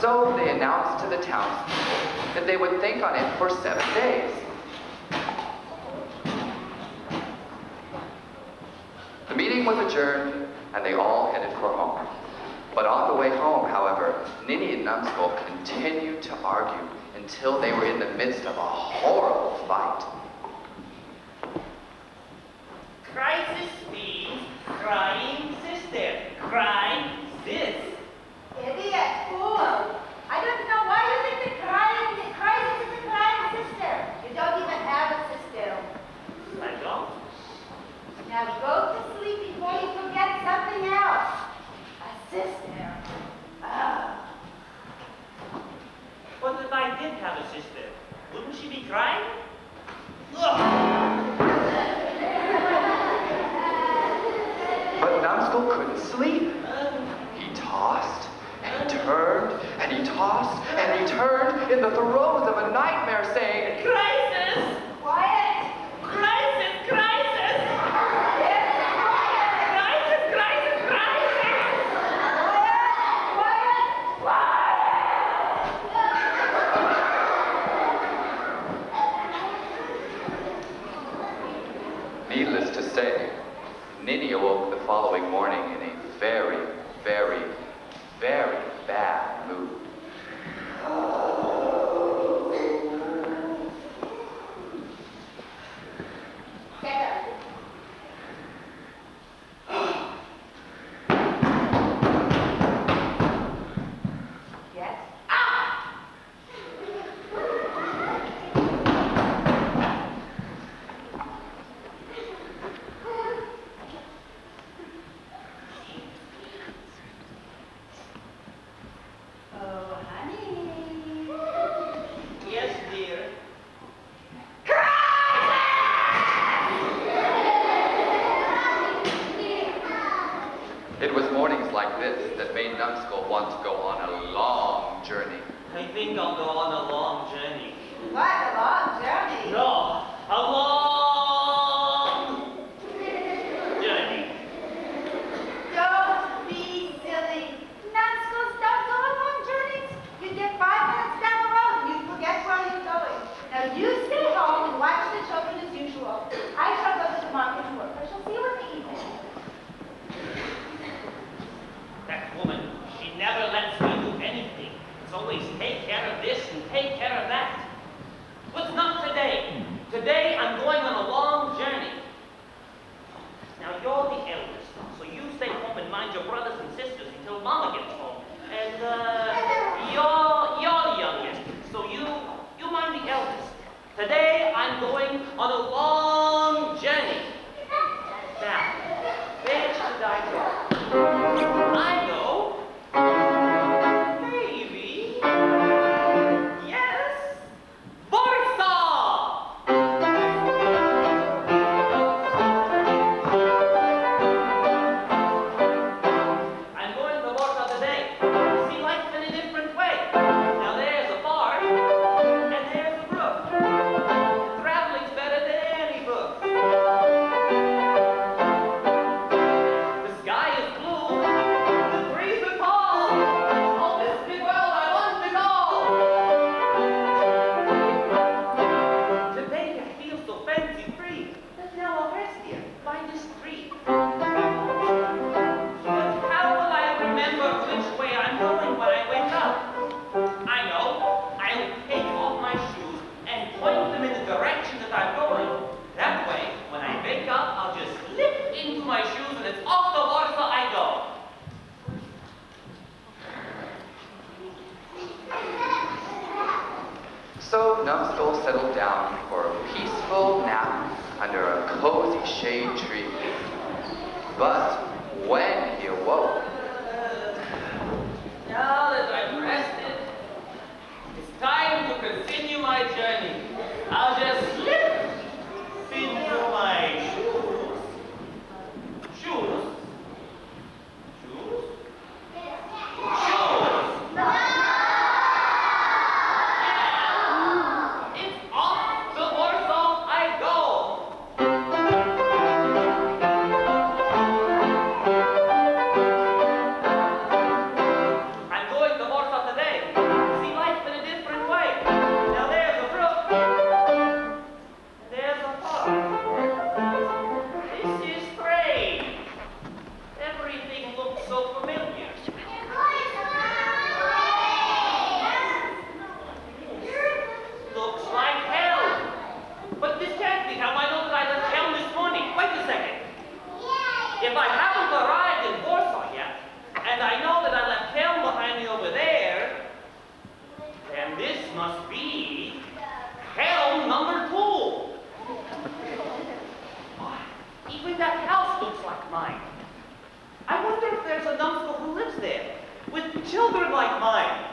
So they announced to the townspeople that they would think on it for 7 days. The meeting was adjourned, and they all headed for home. But on the way home, however, Ninny and Numbskull continued to argue until they were in the midst of a horrible fight. Crisis means crying sister. Crying sis. Idiot, fool! I don't know why you think that crisis is a crying sister. You don't even have a sister. I don't. Now go to sleep before you forget something else. A sister. Oh. But if I did have a sister, wouldn't she be crying? Ugh. But Numbskull couldn't sleep. He tossed, and he turned, and he tossed, and he turned in the throes of a nightmare, saying, Crisis! Quiet! Crisis! Crisis! Quiet! Crisis! Crisis! Crisis! Quiet! Needless to say, Ninny awoke the following morning in a very, very, very bad mood. Get up. Yes? Ah! Oh, honey. Yes, dear. It was mornings like this that made Numbskull want to go on a long journey. I think I'll go on a long journey. What a long journey. No, a long journey. Don't be silly. Numbskulls don't go on long journeys. You get 5 minutes down the road and you forget where you're going. Now you stay home and watch the children as usual. I shall go to the market and work. I shall see you in the evening. That woman, she never lets me do anything. It's always take care of this and take care of that. But not today. Today I'm going on a long journey. Now you're the eldest, so you stay home and mind your brothers and sisters until Mama gets home. And you're the youngest, so you mind the eldest. Today I'm going on a long journey. Now, where should I go? I know. Maybe. Yes. Warsaw! I'm going to Warsaw today. See life in a different way. Now there's a park, and there's a brook. Traveling's better than any book. The sky is blue, the breeze is calm. Oh, this big world I want to go. Today I feel so fancy free, but now I'll rest here by this tree. But how will I remember which way I'm going when I wake up? I know. I'll take off my shoes and point them in the direction that I'm going. That way, when I wake up, I'll just slip into my shoes and it's off to Warsaw I go. So Numbskull settled down for a peaceful nap under a cozy shade tree. But when he awoke, Now that I've rested, it's time to continue my journey. I'll just slip into my shoes. Shoes? Shoes? Shoes! Yeah! It's off to Warsaw I go! not mine.